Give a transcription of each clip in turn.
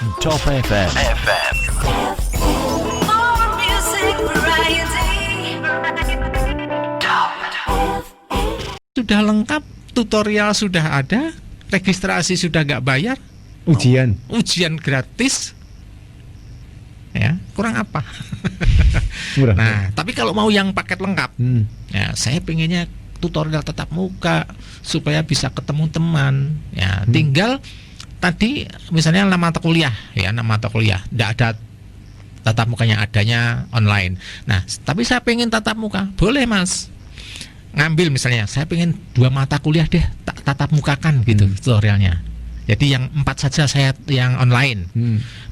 Top FM. More music variety. Top. Sudah lengkap, tutorial sudah ada, registrasi sudah nggak bayar, Ujian. ujian gratis, ya kurang apa? Murah. Nah, tapi kalau mau yang paket lengkap, Hmm. ya saya pengennya tutorial tatap muka supaya bisa ketemu teman. Ya, tinggal tadi misalnya 6 mata kuliah, ya 6 mata kuliah, tidak ada tatap mukanya, adanya online. Nah, tapi saya pengen tatap muka, boleh mas. Ngambil misalnya, saya pengen 2 mata kuliah deh, tatap mukakan gitu tutorialnya. Jadi yang 4 saja saya yang online.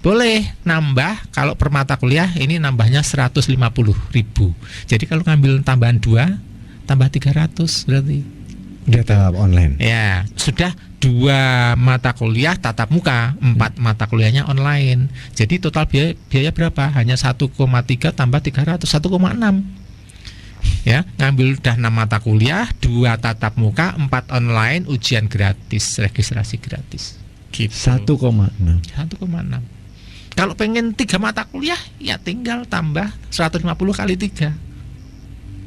Boleh nambah, kalau per mata kuliah ini nambahnya 150.000. Jadi kalau ngambil tambahan 2 tambah 300 berarti. Dia tahap online. Ya, sudah 2 mata kuliah tatap muka, 4 mata kuliahnya online. Jadi total biaya berapa? Hanya 1,3 tambah 300, 1,6. Ya, ngambil udah 6 mata kuliah, 2 tatap muka, 4 online, ujian gratis, registrasi gratis. Gitu. 1,6. 1,6. Kalau pengen 3 mata kuliah, ya tinggal tambah 150 kali 3.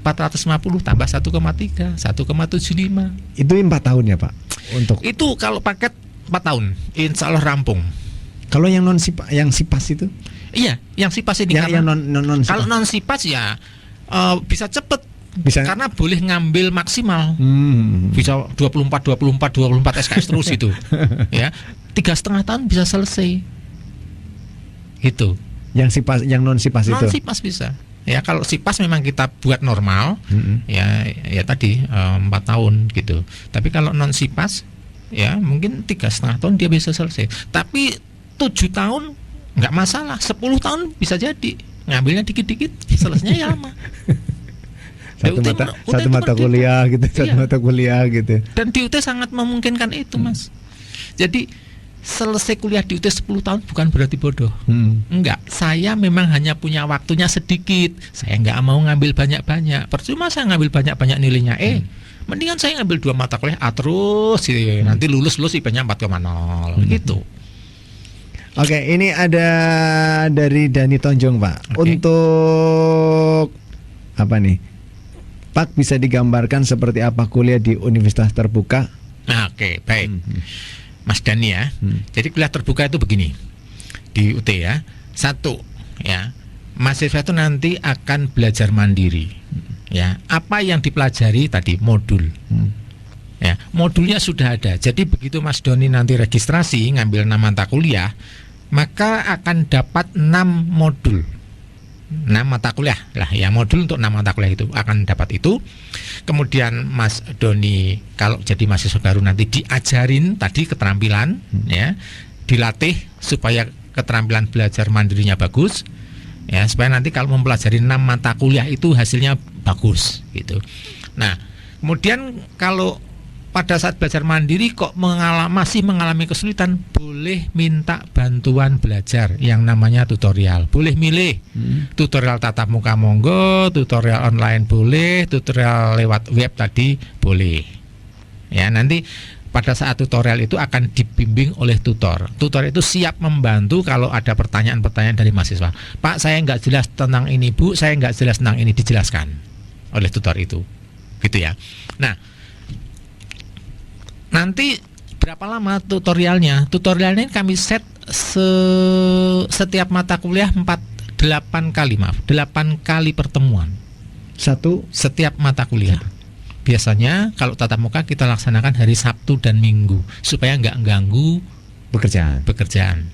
450 tambah 1,3, 1,75. Itu 4 tahun ya Pak? Untuk Itu kalau paket 4 tahun, insya Allah rampung. kalau yang non sipas, yang sipas itu? Iya, yang sipas ini Yang karena non kalau sipas. non sipas ya bisa cepet. Bisa. Karena boleh ngambil maksimal. Bisa 24 SKS terus itu. Ya, 3,5 tahun bisa selesai. Gitu. Yang sipas, yang non sipas Non itu. sipas bisa. Ya kalau sipas memang kita buat normal, ya tadi 4 tahun gitu. Tapi kalau non sipas, ya mungkin 3,5 tahun dia bisa selesai. Tapi 7 tahun nggak masalah, 10 tahun bisa jadi. Ngambilnya dikit-dikit, selesainya ya lama. Satu UT mata, UT satu itu mata merdeka. kuliah gitu, satu Iya. mata kuliah gitu. Dan di UT sangat memungkinkan itu, Mas. Jadi selesai kuliah di UT 10 tahun bukan berarti bodoh. Enggak, saya memang hanya punya waktunya sedikit. Saya enggak mau ngambil banyak-banyak. Percuma saya ngambil banyak-banyak nilainya. Mendingan saya ngambil 2 mata kuliah A terus gitu. Nanti lulus IP-nya 4,0 gitu. Oke, ini ada dari Dani Tonjong Pak. Oke. Untuk apa nih? Pak, bisa digambarkan seperti apa kuliah di universitas terbuka? Nah, oke, baik. Mas Dani ya. Jadi kuliah terbuka itu begini. Di UT ya. 1 ya. Mahasiswa itu nanti akan belajar mandiri. Ya, apa yang dipelajari tadi modul. Ya, modulnya sudah ada. Jadi begitu Mas Doni nanti registrasi ngambil 6 mata kuliah, maka akan dapat 6 modul. 6 mata kuliah lah ya, modul untuk 6 mata kuliah itu akan dapat itu. Kemudian Mas Doni kalau jadi mahasiswa baru nanti diajarin tadi keterampilan ya, dilatih supaya keterampilan belajar mandirinya bagus ya, supaya nanti kalau mempelajari 6 mata kuliah itu hasilnya bagus gitu. Nah, kemudian kalau pada saat belajar mandiri kok masih mengalami kesulitan, boleh minta bantuan belajar yang namanya tutorial. Boleh milih tutorial tatap muka monggo, tutorial online boleh, tutorial lewat web tadi boleh. Ya, nanti pada saat tutorial itu akan dibimbing oleh tutor. Tutor itu siap membantu kalau ada pertanyaan-pertanyaan dari mahasiswa. Pak, saya nggak jelas tentang ini, Bu, saya nggak jelas tentang ini, dijelaskan oleh tutor itu. Gitu ya. Nah, nanti berapa lama tutorialnya? Tutorialnya kami set setiap mata kuliah 8 kali pertemuan. Setiap mata kuliah. Biasanya kalau tatap muka kita laksanakan hari Sabtu dan Minggu supaya nggak ganggu pekerjaan.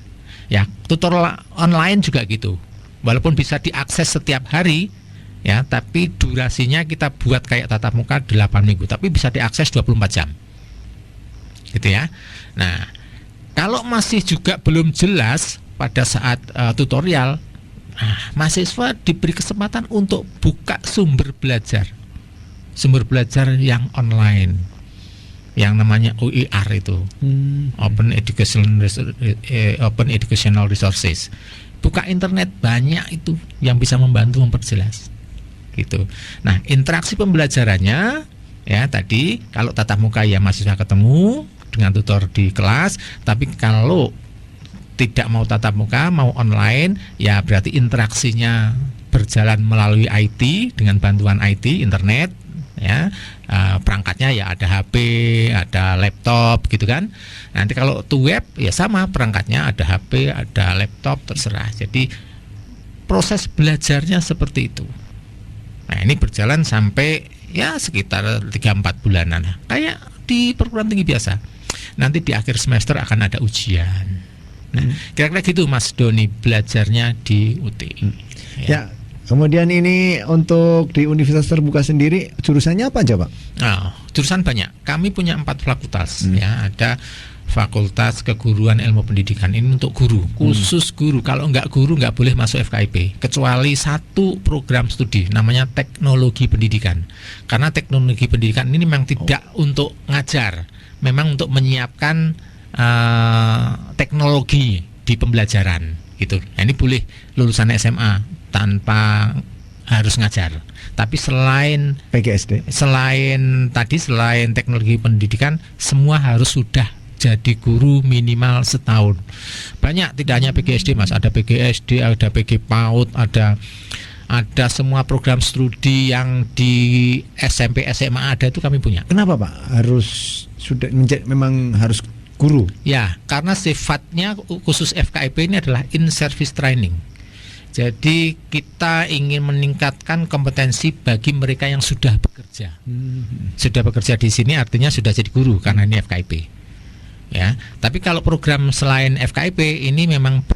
Ya, tutorial online juga gitu. Walaupun bisa diakses setiap hari, ya, tapi durasinya kita buat kayak tatap muka 8 minggu, tapi bisa diakses 24 jam. Gitu ya. Nah, kalau masih juga belum jelas pada saat tutorial, mahasiswa diberi kesempatan untuk buka sumber belajar yang online, yang namanya OER itu, Open Educational Resources. Buka internet, banyak itu yang bisa membantu memperjelas. Gitu. Nah, interaksi pembelajarannya ya tadi kalau tatap muka ya mahasiswa ketemu dengan tutor di kelas, tapi kalau tidak mau tatap muka, mau online, ya berarti interaksinya berjalan melalui IT dengan bantuan IT, internet, ya. Perangkatnya ya ada HP, ada laptop gitu kan. Nanti kalau to web ya sama, perangkatnya ada HP, ada laptop, terserah. Jadi proses belajarnya seperti itu. Nah, ini berjalan sampai ya sekitar 3-4 bulanan, kayak di perguruan tinggi biasa. Nanti di akhir semester akan ada ujian. Nah, kira-kira gitu Mas Doni belajarnya di UT. Ya. Kemudian ini untuk di Universitas Terbuka sendiri jurusannya apa aja Pak? Nah, jurusan banyak. Kami punya 4 fakultas. Ya, ada Fakultas Keguruan Ilmu Pendidikan, ini untuk guru, khusus guru. Kalau nggak guru nggak boleh masuk FKIP, kecuali satu program studi namanya Teknologi Pendidikan. Karena Teknologi Pendidikan ini memang tidak untuk ngajar, memang untuk menyiapkan teknologi di pembelajaran gitu. Nah, ini boleh lulusan SMA tanpa harus ngajar. Tapi selain PGSD, selain teknologi pendidikan, semua harus sudah jadi guru minimal setahun. Banyak, tidak hanya PGSD Mas, ada PGSD, ada PG PAUD, ada semua program studi yang di SMP SMA ada, itu kami punya. kenapa Pak harus sudah memang harus guru? Ya, karena sifatnya khusus FKIP ini adalah in service training. Jadi kita ingin meningkatkan kompetensi bagi mereka yang sudah bekerja. Sudah bekerja di sini artinya sudah jadi guru karena ini FKIP. Ya, tapi kalau program selain FKIP ini memang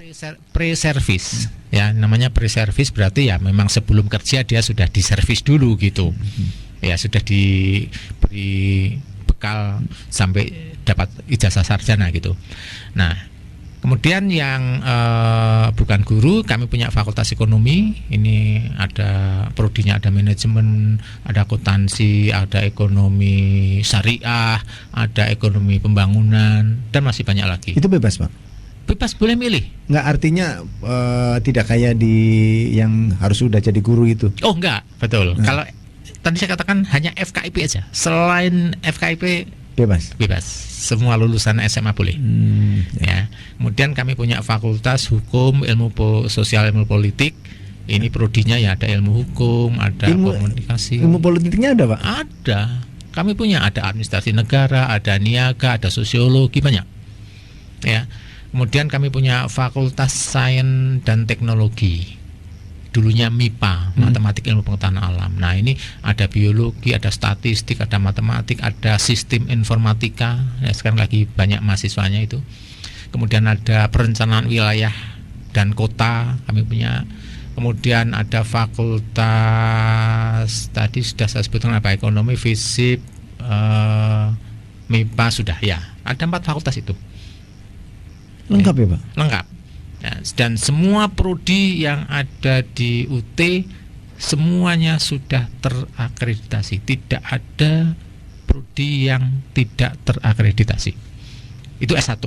pre-service, ya namanya pre-service berarti ya memang sebelum kerja dia sudah diservis dulu gitu, ya sudah diberi bekal sampai dapat ijazah sarjana gitu. Nah, kemudian yang bukan guru, kami punya Fakultas Ekonomi. Ini ada prodinya, ada manajemen, ada akuntansi, ada ekonomi syariah, ada ekonomi pembangunan, dan masih banyak lagi. Itu bebas Pak? Bebas, boleh milih. Nggak, artinya tidak kayak di yang harus sudah jadi guru itu? Oh enggak, betul. Kalau tadi saya katakan hanya FKIP aja. Selain FKIP bebas. Semua lulusan SMA boleh. Ya. Kemudian kami punya Fakultas Hukum, Sosial, Ilmu Politik. Ini prodinya ya ada ilmu hukum, ada komunikasi. Ilmu politiknya ada Pak? Ada. Kami punya, ada administrasi negara, ada niaga, ada sosiologi, banyak. Ya. Kemudian kami punya Fakultas Sains dan Teknologi. Dulunya MIPA, Matematik Ilmu Pengetahuan Alam. Nah, ini ada biologi, ada statistik, ada matematik, ada sistem informatika. Ya, sekarang lagi banyak mahasiswanya itu. Kemudian ada perencanaan wilayah dan kota, kami punya. Kemudian ada fakultas tadi sudah saya sebutkan apa, ekonomi, fisik, MIPA sudah ya. Ada 4 fakultas itu. Lengkap ya Pak? Lengkap. Ya, dan semua prodi yang ada di UT semuanya sudah terakreditasi. Tidak ada prodi yang tidak terakreditasi. Itu S1.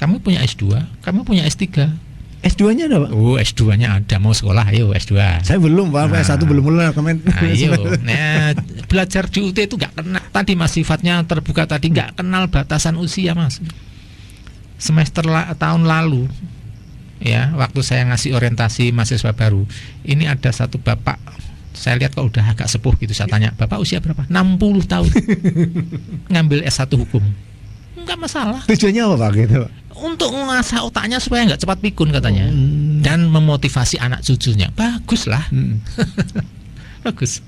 Kami punya S2, kami punya S3. S2-nya ada Pak? Oh, S2-nya ada. Mau sekolah, ayo S2. Saya belum Pak, S1 belum mulai kemarin. Ayo, nah, belajar di UT itu nggak kenal. Tadi Mas, sifatnya terbuka tadi, nggak kenal batasan usia Mas. Semester tahun lalu, ya, waktu saya ngasih orientasi mahasiswa baru, ini ada satu bapak, saya lihat kok udah agak sepuh gitu. Saya tanya, Bapak usia berapa? 60 tahun. Ngambil S1 hukum. Enggak masalah. Tujuannya apa Pak gitu? Untuk mengasah otaknya supaya nggak cepat pikun katanya. Dan memotivasi anak cucunya. Bagus lah. Bagus.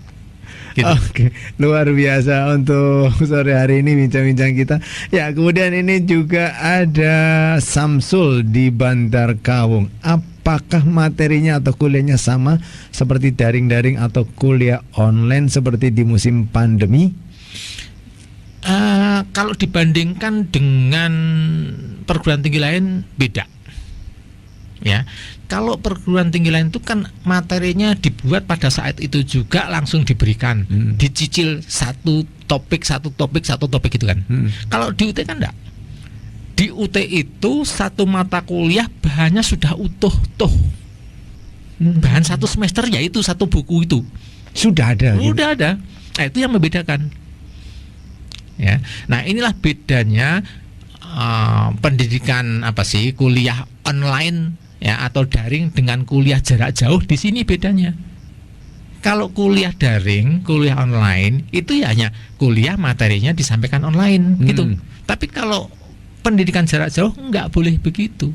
Gitu. Oke, luar biasa untuk sore hari ini bincang-bincang kita. Ya, kemudian ini juga ada Samsul di Bantar Kawung. Apakah materinya atau kuliahnya sama seperti daring-daring atau kuliah online seperti di musim pandemi? Kalau dibandingkan dengan perguruan tinggi lain beda. Ya, kalau perguruan tinggi lain itu kan materinya dibuat pada saat itu juga langsung diberikan, dicicil satu topik gitu kan. Kalau di UT kan enggak. Di UT itu satu mata kuliah bahannya sudah utuh tuh. Bahan satu semester yaitu satu buku itu. Sudah ada. Sudah ada. Nah, itu yang membedakan. Ya. Nah, inilah bedanya pendidikan kuliah online ya atau daring dengan kuliah jarak jauh. Di sini bedanya. Kalau kuliah daring, kuliah online itu ya hanya kuliah materinya disampaikan online gitu. Tapi kalau pendidikan jarak jauh nggak boleh begitu.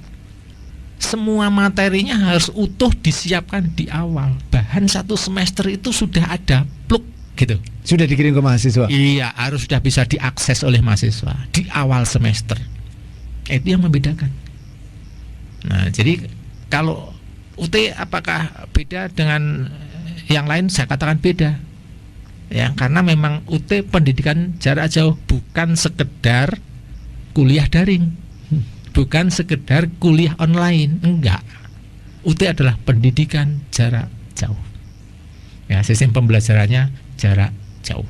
Semua materinya harus utuh disiapkan di awal. Bahan satu semester itu sudah ada plug gitu. Sudah dikirim ke mahasiswa. Iya, harus sudah bisa diakses oleh mahasiswa di awal semester. Itu yang membedakan. Nah, jadi kalau UT apakah beda dengan yang lain? Saya katakan beda. Ya, karena memang UT pendidikan jarak jauh, bukan sekedar kuliah daring. Bukan sekedar kuliah online, enggak. UT adalah pendidikan jarak jauh. Ya, sistem pembelajarannya jarak jauh.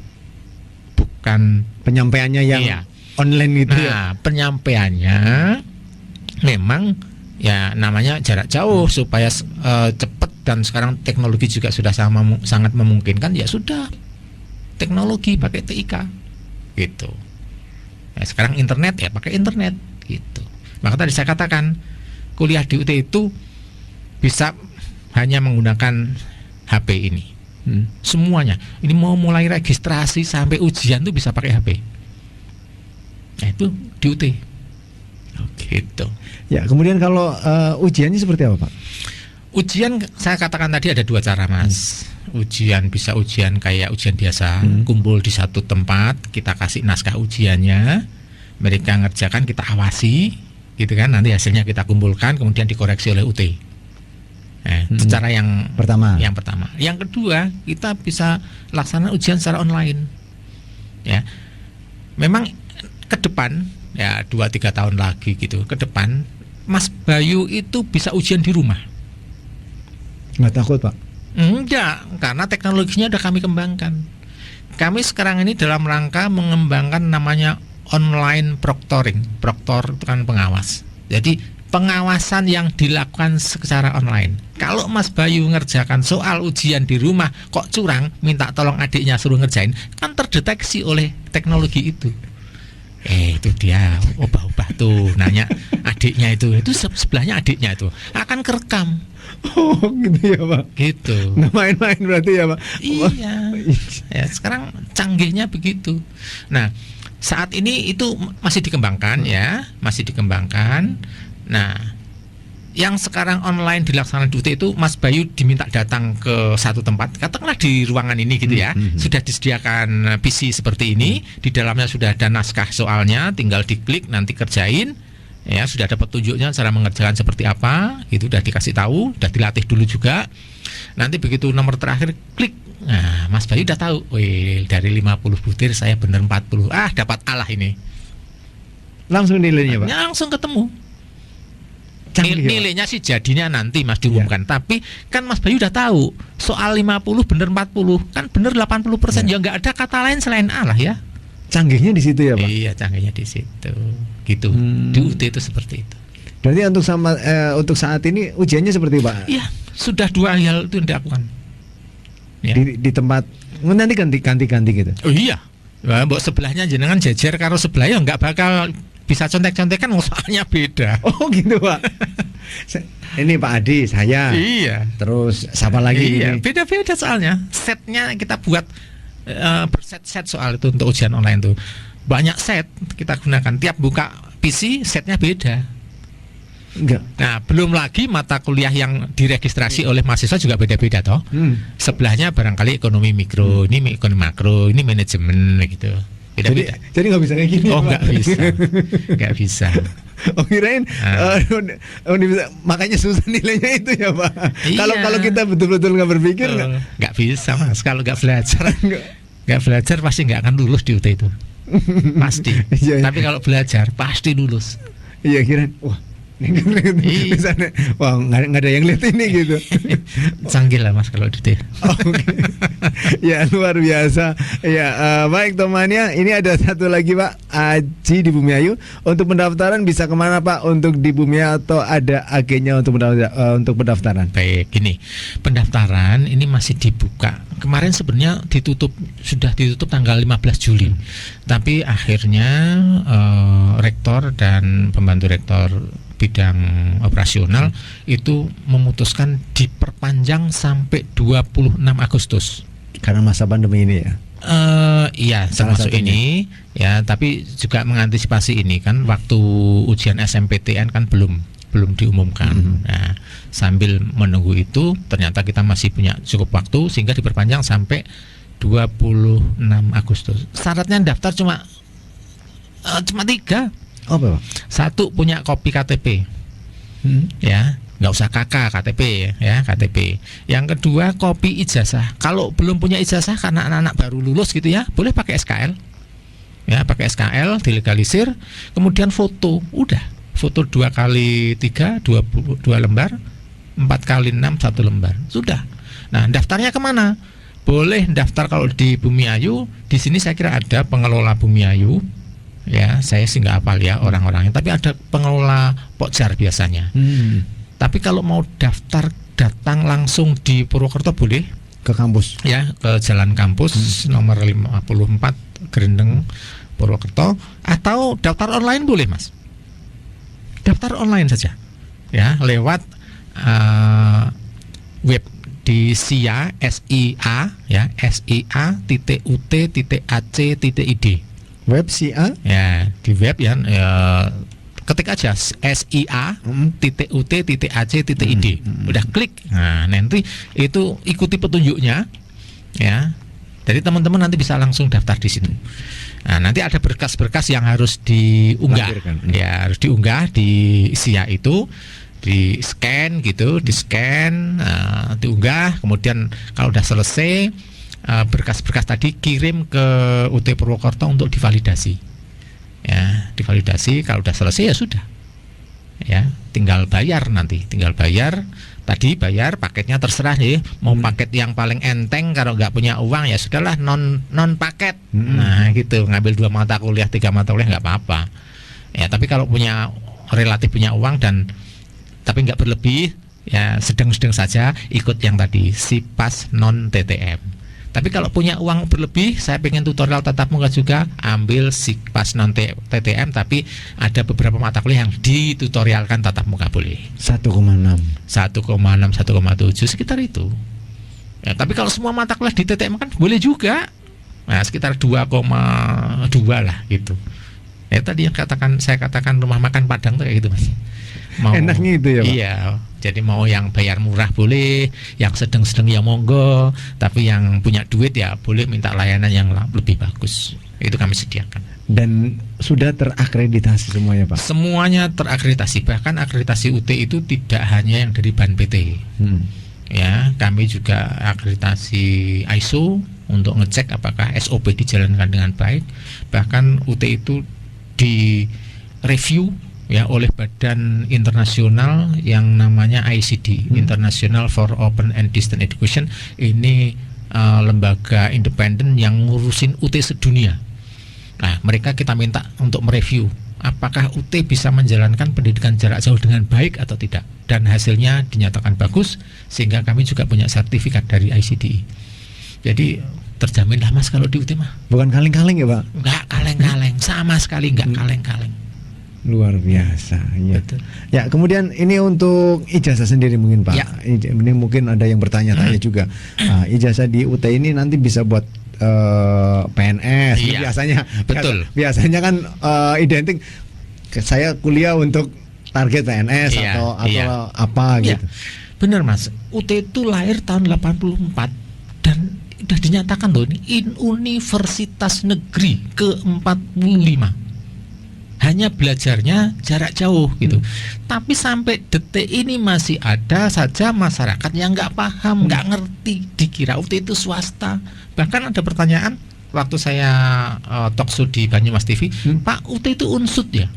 Bukan Penyampaiannya yang iya. online itu ya. Nah, penyampaiannya memang ya namanya jarak jauh supaya cepat, dan sekarang teknologi juga sudah sangat memungkinkan, ya sudah teknologi pakai TIK gitu. Ya, sekarang internet ya pakai internet gitu. Maka tadi saya katakan kuliah di UT itu bisa hanya menggunakan HP ini. Semuanya. Ini mau mulai registrasi sampai ujian tuh bisa pakai HP. Nah, itu di UT. Gitu. Ya, kemudian kalau ujiannya seperti apa, Pak? Ujian saya katakan tadi ada dua cara, Mas. Ujian bisa ujian kayak ujian biasa, kumpul di satu tempat, kita kasih naskah ujiannya, mereka ngerjakan, kita awasi, gitu kan. Nanti hasilnya kita kumpulkan, kemudian dikoreksi oleh UT. Itu cara yang pertama. Yang kedua, kita bisa laksanakan ujian secara online. Ya, memang ke depan ya 2-3 tahun lagi gitu ke depan, Mas Bayu itu bisa ujian di rumah. Nggak takut, Pak? Enggak, karena teknologinya udah kami kembangkan. Kami sekarang ini dalam rangka mengembangkan namanya online proctoring. Proctor itu kan pengawas. Jadi pengawasan yang dilakukan secara online. Kalau Mas Bayu ngerjakan soal ujian di rumah kok curang, minta tolong adiknya suruh ngerjain, kan terdeteksi oleh teknologi itu. Itu dia ubah-ubah tuh, nanya adiknya itu sebelahnya adiknya itu akan kerekam. Oh, gitu ya, Pak. Gitu. Nggak main-main berarti ya, Pak? Iya. Ya, sekarang canggihnya begitu. Nah, saat ini itu masih dikembangkan ya, masih dikembangkan. Nah, yang sekarang online dilaksanakan di UT itu Mas Bayu diminta datang ke satu tempat, katakanlah di ruangan ini gitu ya. Sudah disediakan PC seperti ini, di dalamnya sudah ada naskah soalnya, tinggal diklik nanti kerjain. Ya, sudah ada petunjuknya cara mengerjakan seperti apa, itu sudah dikasih tahu, sudah dilatih dulu juga. Nanti begitu nomor terakhir klik. Nah, Mas Bayu udah tahu, wih, dari 50 butir saya bener 40. Dapat Allah ini. Langsung nilainya, Pak? Langsung ketemu. Canggih, Nilainya sih jadinya nanti Mas diumumkan, tapi kan Mas Bayu udah tahu soal 50 bener 40, kan bener 80%, ya nggak ada kata lain selain Allah ya. Canggihnya di situ ya, Pak? Iya, canggihnya di situ. Gitu. Di UT itu seperti itu. Berarti untuk saat ini ujiannya seperti Pak? Iya, sudah 2 hal itu yang dilakukan. Ya. Di tempat nanti ganti gitu. Oh iya. Wah, mbok sebelahnya jenengan jejer karo sebelahnya nggak bakal bisa contek-contekan, soalnya beda. Oh gitu, Pak. Ini Pak Adi, saya. Iya. Terus siapa lagi Iya, ini? beda-beda soalnya. Setnya kita buat berset-set soal itu untuk ujian online tuh. Banyak set kita gunakan. Tiap buka PC setnya beda. Enggak. Nah, belum lagi mata kuliah yang diregistrasi oleh mahasiswa juga beda-beda toh. Sebelahnya barangkali ekonomi mikro, ini ekonomi makro, ini manajemen gitu. Beda-beda. Jadi nggak bisa kayak gini. Oh, Pak? nggak bisa. Nggak bisa. Oh, kirain makanya susah nilainya itu ya, Pak. Iya. Kalau kita betul-betul nggak berpikir nggak bisa, Mas. Kalau nggak belajar, nggak belajar pasti nggak akan lulus di UT itu. Pasti. Iya. Tapi kalau belajar pasti lulus. Iya, kirain wah Misalnya, wah nggak ada yang lihat ini gitu. Canggih lah Mas kalau itu. Oke. Ya luar biasa. Ya baik temannya. Ini ada satu lagi Pak Aji di Bumiayu. Untuk pendaftaran bisa kemana Pak? Untuk di Bumiayu atau ada agennya untuk pendaftaran? Baik, gini. Pendaftaran ini masih dibuka. Kemarin sebenarnya sudah ditutup tanggal 15 Juli. Tapi akhirnya rektor dan pembantu rektor bidang operasional itu memutuskan diperpanjang sampai 26 Agustus. Karena masa pandemi ini ya. Iya, termasuk ini ya, tapi juga mengantisipasi ini kan waktu ujian SMPTN kan belum diumumkan. Nah, sambil menunggu itu ternyata kita masih punya cukup waktu sehingga diperpanjang sampai 26 Agustus. Syaratnya daftar cuma 3. Apa Pak? 1 punya kopi KTP. Ya, nggak usah KK, KTP ya, KTP. Yang kedua kopi ijazah. Kalau belum punya ijazah karena anak-anak baru lulus gitu ya, boleh pakai SKL. Ya, pakai SKL dilegalisir, kemudian foto, udah. Foto 2x3 22 lembar, 4x6 1 lembar. Sudah. Nah, daftarnya kemana? Boleh daftar kalau di Bumiayu. Di sini saya kira ada pengelola Bumiayu. Ya, saya sih nggak hafal ya orang-orangnya, tapi ada pengelola Pokjar biasanya. Tapi kalau mau daftar datang langsung di Purwokerto boleh Ke kampus. ya, ke Jalan Kampus nomor 54 Grendeng Purwokerto, atau daftar online boleh Mas. Daftar online saja ya, lewat web di SIA, SIA ya, SIA.ut.ac.id. Web SIA. Ya, di web ya, ketik aja SIA.ut.ac.id. Udah klik. Nah, nanti itu ikuti petunjuknya ya. Jadi teman-teman nanti bisa langsung daftar di situ. Nah, nanti ada berkas-berkas yang harus diunggah. Ya, harus diunggah di SIA itu, di scan gitu, diunggah. Kemudian kalau udah selesai berkas-berkas tadi kirim ke UT Purwokerto untuk divalidasi. Ya, divalidasi. Kalau udah selesai ya sudah. Ya, tinggal bayar nanti. Tadi bayar paketnya terserah nih. Mau paket yang paling enteng, kalau nggak punya uang ya sudahlah non paket. Nah gitu, ngambil 2 mata kuliah 3 mata kuliah nggak apa-apa. Ya, tapi kalau relatif punya uang dan tapi nggak berlebih, ya sedang-sedang saja ikut yang tadi SIPAS non TTM. Tapi kalau punya uang berlebih, saya pengen tutorial tatap muka juga, ambil SIPAS non TTM, tapi ada beberapa mata kuliah yang ditutorialkan tatap muka boleh. 1,6, 1,7 sekitar itu. Ya, tapi kalau semua mata kuliah di TTM kan boleh juga. Nah, sekitar 2,2 lah gitu. Ya tadi yang saya katakan rumah makan Padang tuh kayak gitu Mas. Enaknya itu ya Pak? Iya, jadi mau yang bayar murah boleh, yang sedang-sedang ya monggo, tapi yang punya duit ya boleh minta layanan yang lebih bagus. Itu kami sediakan. Dan sudah terakreditasi semuanya Pak? Semuanya terakreditasi, bahkan akreditasi UT itu tidak hanya yang dari BAN PT. Ya, kami juga akreditasi ISO untuk ngecek apakah SOP dijalankan dengan baik. Bahkan UT itu di review ya oleh badan internasional yang namanya ICD, International for Open and Distance Education. Ini lembaga independen yang ngurusin UT sedunia. Nah, mereka kita minta untuk mereview apakah UT bisa menjalankan pendidikan jarak jauh dengan baik atau tidak, dan hasilnya dinyatakan bagus, sehingga kami juga punya sertifikat dari ICD. Jadi terjaminlah Mas kalau di UT mah. Bukan kaleng-kaleng ya Pak? Enggak kaleng-kaleng, sama sekali enggak kaleng-kaleng. Luar biasa ya. Betul. Ya, kemudian ini untuk ijazah sendiri mungkin Pak. Ya. Ini mungkin ada yang bertanya-tanya juga. Ijazah di UT ini nanti bisa buat PNS. Iya. Betul. Biasanya kan identik saya kuliah untuk target PNS Iya, atau iya. apa Iya. gitu. Benar Mas. UT itu lahir tahun 84 dan sudah dinyatakan loh ini universitas negeri ke-45. Hanya belajarnya jarak jauh gitu. Tapi sampai detik ini masih ada saja masyarakat yang nggak paham, nggak ngerti, dikira UT itu swasta. Bahkan ada pertanyaan waktu saya talkshow di Banyumas TV, Pak, UT itu unsut ya?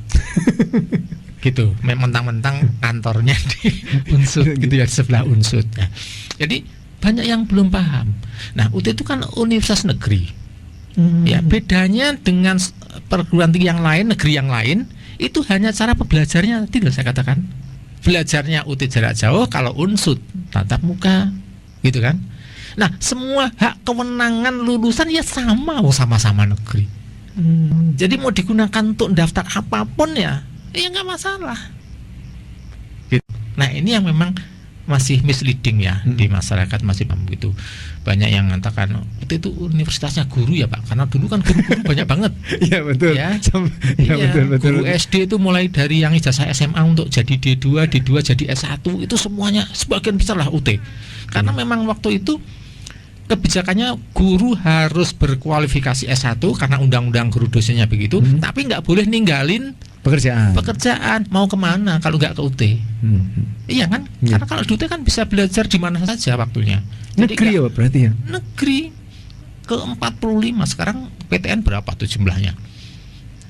gitu. Mentang-mentang kantornya di Unsud gitu ya, di sebelah Unsud. Nah, jadi banyak yang belum paham. Nah, UT itu kan universitas negeri. Ya, bedanya dengan perguruan tinggi yang lain, negeri yang lain, itu hanya cara pembelajarnya. Tidak, saya katakan belajarnya UT jarak jauh, kalau Unsud tatap muka, gitu kan. Nah, semua hak kewenangan lulusan ya sama, sama-sama negeri. Jadi mau digunakan untuk daftar apapun ya nggak masalah. Gitu. Nah, ini yang memang masih misleading ya di masyarakat, masih begitu. Banyak yang mengatakan itu universitasnya guru ya Pak, karena dulu kan guru-guru banyak banget. Iya betul. Ya, iya betul. Guru SD itu mulai dari yang ijazah SMA untuk jadi D2 jadi S1 itu semuanya sebagian besar lah UT. Karena memang waktu itu kebijakannya guru harus berkualifikasi S1 karena undang-undang guru dosennya begitu, tapi nggak boleh ninggalin pekerjaan. Mau kemana kalau nggak ke UT? Iya kan? Karena kalau di UT kan bisa belajar di mana saja waktunya. Jadi negeri ya berarti ya? Negeri ke 45. Sekarang PTN berapa tuh jumlahnya?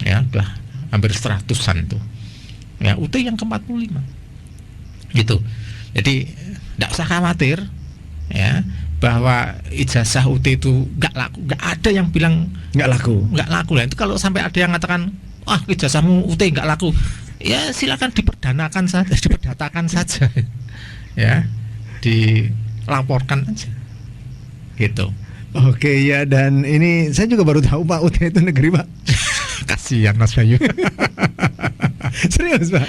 Ya udah hampir 100-an tuh. Ya UT yang ke 45 gitu. Jadi nggak usah khawatir ya bahwa ijazah UT itu nggak laku. Nggak ada yang bilang nggak laku lah. Itu kalau sampai ada yang mengatakan ijazahmu UT nggak laku, ya silakan diperdatakan saja ya, dilaporkan aja gitu. Oke ya, dan ini saya juga baru tahu Pak, UT itu negeri Pak. Kasihan Mas Bayu. Serius Pak.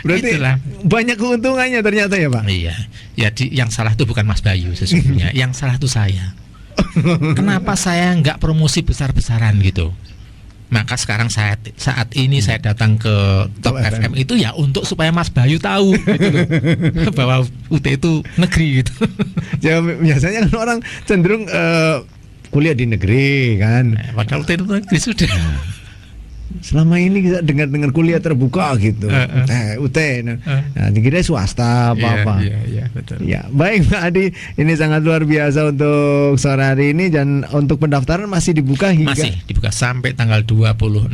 Berarti itulah banyak keuntungannya ternyata ya Pak. Iya. Ya yang salah itu bukan Mas Bayu sesungguhnya. Yang salah itu saya. Kenapa saya nggak promosi besar-besaran gitu? Maka sekarang saat ini saya datang ke Top FM itu ya untuk supaya Mas Bayu tahu gitu loh, bahwa UT itu negeri gitu. Ya, biasanya kan orang cenderung kuliah di negeri kan. Padahal UT itu negeri sudah. Selama ini kita dengar kuliah terbuka gitu, UT, nah dikira swasta apa-apa. Iya, betul. Ya, baik Pak Adi, ini sangat luar biasa untuk sore hari ini, dan untuk pendaftaran masih dibuka sampai tanggal 26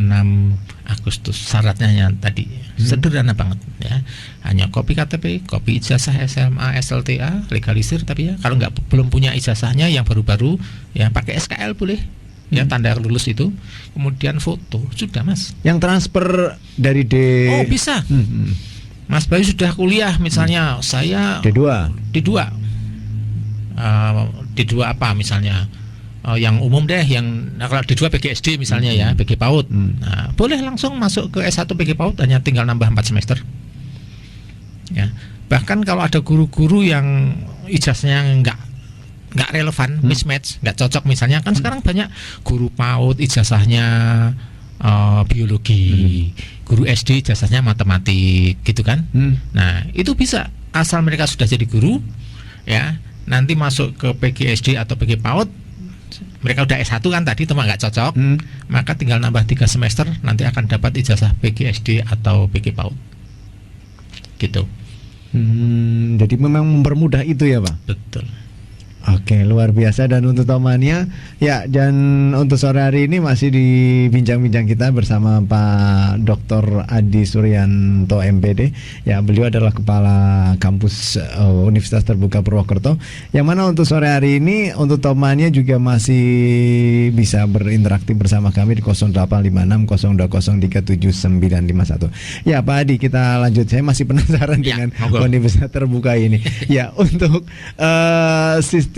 Agustus. Syaratnya yang tadi sederhana banget ya, hanya kopi KTP, kopi ijazah SMA, SLTA, legalisir, tapi ya kalau belum punya ijazahnya yang baru-baru ya pakai SKL boleh. Ya, tanda lulus itu, kemudian foto, sudah Mas. Yang transfer dari bisa. Mas Bayu sudah kuliah misalnya, saya D2 apa misalnya, yang umum deh, yang kalau D2 PGSD misalnya ya, PG PAUD. Nah, boleh langsung masuk ke S1 PG PAUD, hanya tinggal nambah 4 semester. Ya, bahkan kalau ada guru-guru yang ijazahnya nggak relevan, mismatch, nggak cocok misalnya, kan sekarang banyak guru PAUD ijazahnya biologi, guru SD ijazahnya matematik gitu kan. Nah, itu bisa, asal mereka sudah jadi guru ya, nanti masuk ke PGSD atau PG PAUD, mereka udah S1 kan tadi, cuma nggak cocok, maka tinggal nambah 3 semester, nanti akan dapat ijazah PGSD atau PG PAUD gitu. Jadi memang mempermudah itu ya Pak? Betul. Oke, luar biasa. Dan untuk temannya ya, dan untuk sore hari ini masih di bincang-bincang kita bersama Pak Dr. Adi Suryanto MPD. Ya, beliau adalah Kepala Kampus Universitas Terbuka Purwokerto. Yang mana untuk sore hari ini untuk temannya juga masih bisa berinteraksi bersama kami di 0856 020 37951. Ya, Pak Adi, kita lanjut. Saya masih penasaran dengan Universitas Terbuka ini. Ya, untuk sistem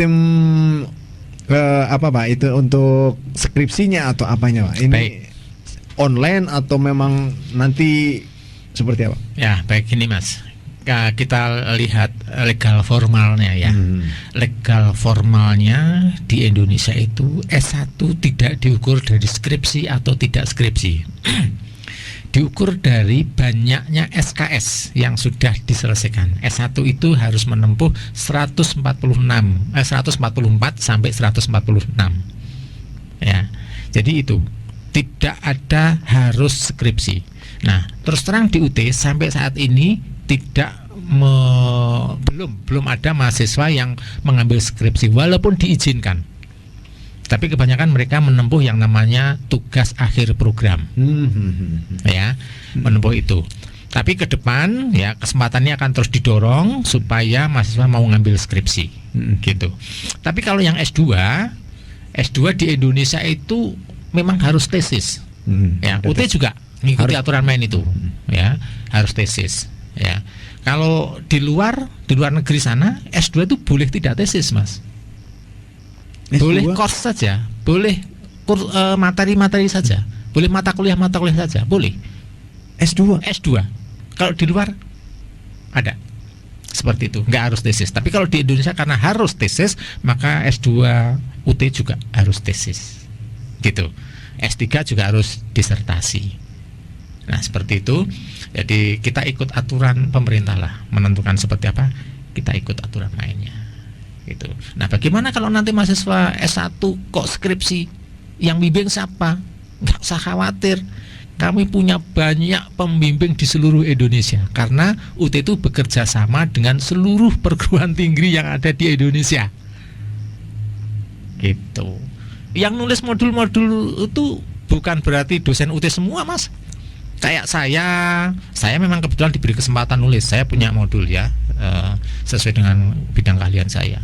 apa Pak, itu untuk skripsinya atau apanya Pak? Ini online atau memang nanti seperti apa? Ya, baik, ini Mas. Kita lihat legal formalnya ya. Legal formalnya di Indonesia itu S1 tidak diukur dari skripsi atau tidak skripsi. Diukur dari banyaknya SKS yang sudah diselesaikan. S1 itu harus menempuh 144 sampai 146. Ya. Jadi itu tidak ada harus skripsi. Nah, terus terang di UT sampai saat ini belum ada mahasiswa yang mengambil skripsi walaupun diizinkan. Tapi kebanyakan mereka menempuh yang namanya tugas akhir program, ya, menempuh itu. Tapi ke depan ya kesempatannya akan terus didorong supaya mahasiswa mau ngambil skripsi gitu. Tapi kalau yang S2 di Indonesia itu memang harus tesis. Ya, UT juga mengikuti aturan main itu. Ya, harus tesis. Ya. Kalau di luar negeri sana S2 itu boleh tidak tesis, Mas. S2? Boleh course saja, boleh materi-materi saja, boleh mata kuliah saja, boleh. S2. Kalau di luar ada seperti itu, nggak harus tesis. Tapi kalau di Indonesia karena harus tesis, maka S2 UT juga harus tesis, gitu. S3 juga harus disertasi. Nah seperti itu. Jadi kita ikut aturan pemerintah lah, menentukan seperti apa, kita ikut aturan mainnya, gitu. Nah bagaimana kalau nanti mahasiswa S1 kok skripsi, yang bimbing siapa? Nggak usah khawatir. Kami punya banyak pembimbing di seluruh Indonesia karena UT itu bekerja sama dengan seluruh perguruan tinggi yang ada di Indonesia. Gitu. Yang nulis modul-modul itu bukan berarti dosen UT semua, Mas. Kayak saya memang kebetulan diberi kesempatan nulis. Saya punya modul ya, sesuai dengan bidang keahlian saya.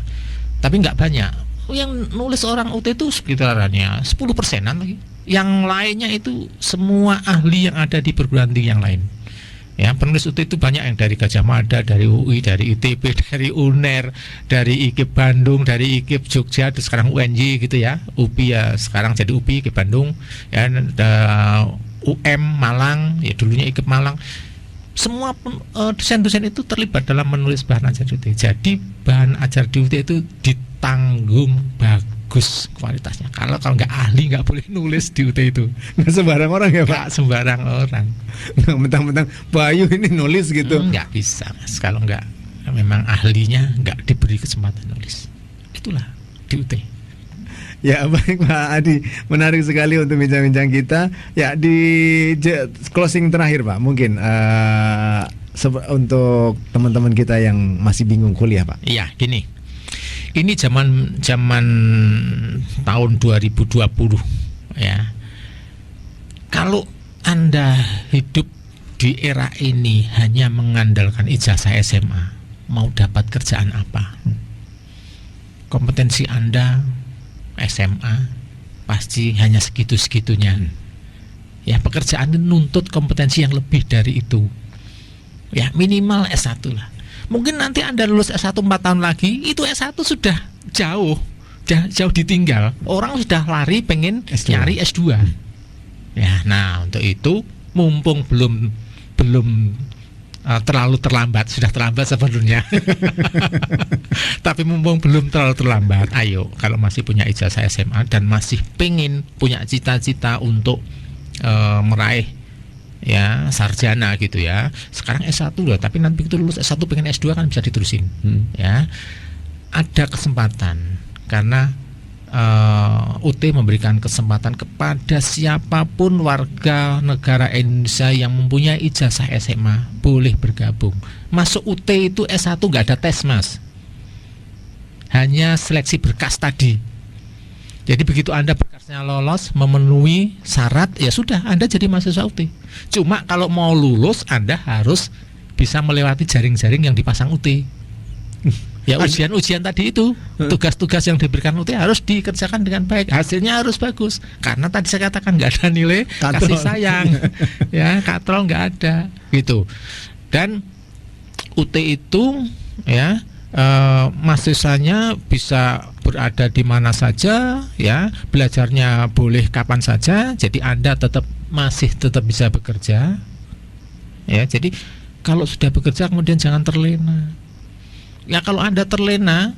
Tapi nggak banyak. Yang nulis orang UT itu sekitarannya 10%-an lagi. Yang lainnya itu semua ahli yang ada di perguruan tinggi yang lain. Ya, penulis UT itu banyak yang dari Gajah Mada, dari UI, dari ITB, dari UNER, dari IKIP Bandung, dari IKIP Jogja, terus sekarang UNJ gitu ya. UPI ya sekarang jadi UPI IKIP Bandung, ya, UM Malang, ya dulunya IKIP Malang. Semua dosen-dosen itu terlibat dalam menulis bahan ajar di UT. Jadi bahan ajar di UT itu ditanggung bagus kualitasnya. Kalau nggak ahli nggak boleh nulis di UT itu. Nggak sembarang orang ya Pak? Nggak sembarang orang. Nggak mentang-mentang Bayu ini nulis gitu. Nggak bisa, Mas. Kalau nggak memang ahlinya nggak diberi kesempatan nulis. Itulah di UT. Ya baik Pak Adi, menarik sekali untuk bincang-bincang kita. Ya di closing terakhir Pak, mungkin untuk teman-teman kita yang masih bingung kuliah Pak. Iya, gini. Ini zaman tahun 2020 ya. Kalau Anda hidup di era ini hanya mengandalkan ijazah SMA, mau dapat kerjaan apa? Kompetensi Anda SMA pasti hanya segitu-segitunya. Ya, pekerjaan nuntut kompetensi yang lebih dari itu. Ya, minimal S1 lah. Mungkin nanti Anda lulus S1 4 tahun lagi, itu S1 sudah jauh ditinggal. Orang sudah lari pengen S2. nyari S2. Ya, nah untuk itu mumpung belum terlalu terlambat, sudah terlambat sebenarnya. Tapi mumpung belum terlalu terlambat, ayo kalau masih punya ijazah SMA dan masih pengen punya cita-cita untuk meraih ya sarjana gitu ya. Sekarang S1 loh, tapi nanti begitu lulus S1 pengen S2 kan bisa diterusin. Ya. Ada kesempatan karena UT memberikan kesempatan kepada siapapun warga negara Indonesia yang mempunyai ijazah SMA boleh bergabung. Masuk UT itu S1 nggak ada tes, Mas. Hanya seleksi berkas tadi. Jadi begitu Anda berkasnya lolos, memenuhi syarat, ya sudah Anda jadi mahasiswa UT. Cuma kalau mau lulus Anda harus bisa melewati jaring-jaring yang dipasang UT. Ya ujian-ujian tadi itu, tugas-tugas yang diberikan UT harus dikerjakan dengan baik, hasilnya harus bagus. Karena tadi saya katakan nggak ada nilai kasih sayang, ya katrol nggak ada, gitu. Dan UT itu ya mahasiswanya bisa berada di mana saja, ya belajarnya boleh kapan saja. Jadi Anda masih tetap bisa bekerja, ya. Jadi kalau sudah bekerja kemudian jangan terlena. Ya kalau Anda terlena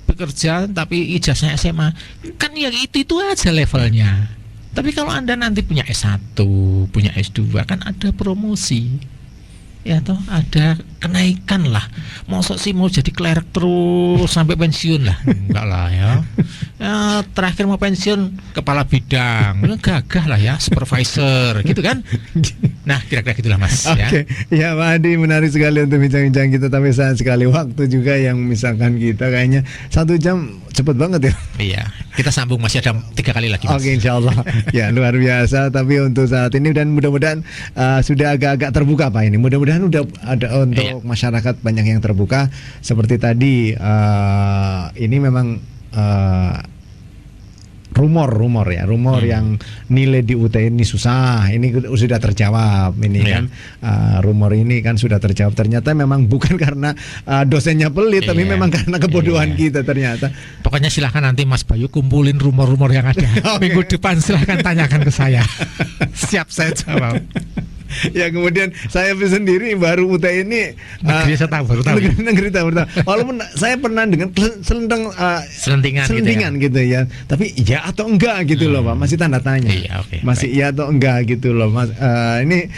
bekerja tapi ijazahnya SMA, kan ya itu aja levelnya. Tapi kalau Anda nanti punya S1, punya S2, kan ada promosi. ya toh ada kenaikan lah. Mosok sih mau jadi clerk terus sampai pensiun lah? Enggak lah ya. Terakhir mau pensiun kepala bidang, gagah lah ya, supervisor gitu kan. Nah kira-kira gitulah Mas. Oke, ya Pak Adi, menarik sekali untuk bincang-bincang kita, tapi sayang sekali waktu juga yang misalkan kita kayaknya 1 jam cepet banget ya. Iya, kita sambung masih ada 3 kali lagi Mas. Oke, insya Allah. Ya, luar biasa. Tapi untuk saat ini dan mudah-mudahan sudah agak-agak terbuka Pak ini. Mudah-mudahan udah ada untuk masyarakat banyak yang terbuka. Seperti tadi ini memang rumor yang nilai di UT ini susah, ini sudah terjawab ini kan, rumor ini kan sudah terjawab, ternyata memang bukan karena dosennya pelit, tapi memang karena kebodohan kita ternyata. Pokoknya silahkan nanti Mas Bayu kumpulin rumor-rumor yang ada. Minggu depan silahkan tanyakan ke saya. Siap saya jawab. Ya kemudian saya sendiri baru UT ini negeri saya tahu baru tahu. Negeri tahu. Walaupun saya pernah dengan selentingan gitu ya. Tapi ya atau enggak gitu loh Pak, masih tanda tanya. Iya, okay, masih iya atau enggak gitu loh Mas. Ini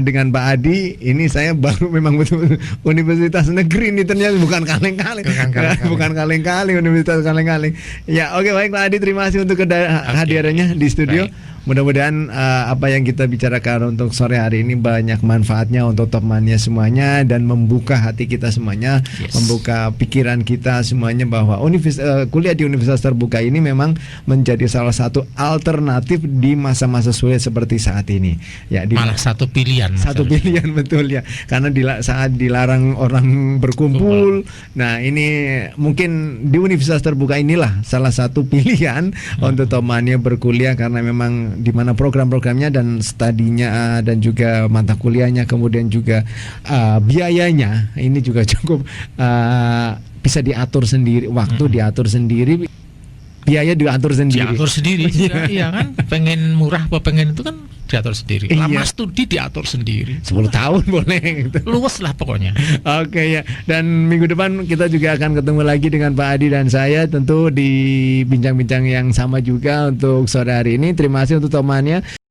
dengan Pak Adi ini saya baru memang betul universitas negeri ini, ternyata bukan kaleng-kaleng. Bukan kaleng-kaleng, universitas kaleng-kaleng. Ya oke, baik Pak Adi, terima kasih untuk kehadirannya di studio. Baik. Mudah-mudahan apa yang kita bicarakan untuk sore hari ini banyak manfaatnya untuk Top Mania semuanya, dan membuka hati kita semuanya, membuka pikiran kita semuanya bahwa kuliah di universitas terbuka ini memang menjadi salah satu alternatif di masa-masa sulit seperti saat ini. Ya, malah satu pilihan. Satu pilihan betul ya, karena saat dilarang orang berkumpul. Nah ini mungkin di universitas terbuka inilah salah satu pilihan untuk Top Mania berkuliah, karena memang di mana program-programnya dan studinya dan juga mata kuliahnya, kemudian juga biayanya ini juga cukup bisa diatur sendiri, waktu diatur sendiri, biaya diatur sendiri. Diatur sendiri juga, iya kan? Pengen murah apa pengen itu kan diatur sendiri. Lama studi diatur sendiri. 10 tahun boleh gitu. Luas lah pokoknya. Oke ya. Dan minggu depan kita juga akan ketemu lagi dengan Pak Adi dan saya, tentu di bincang-bincang yang sama juga untuk sore hari ini. Terima kasih untuk temannya.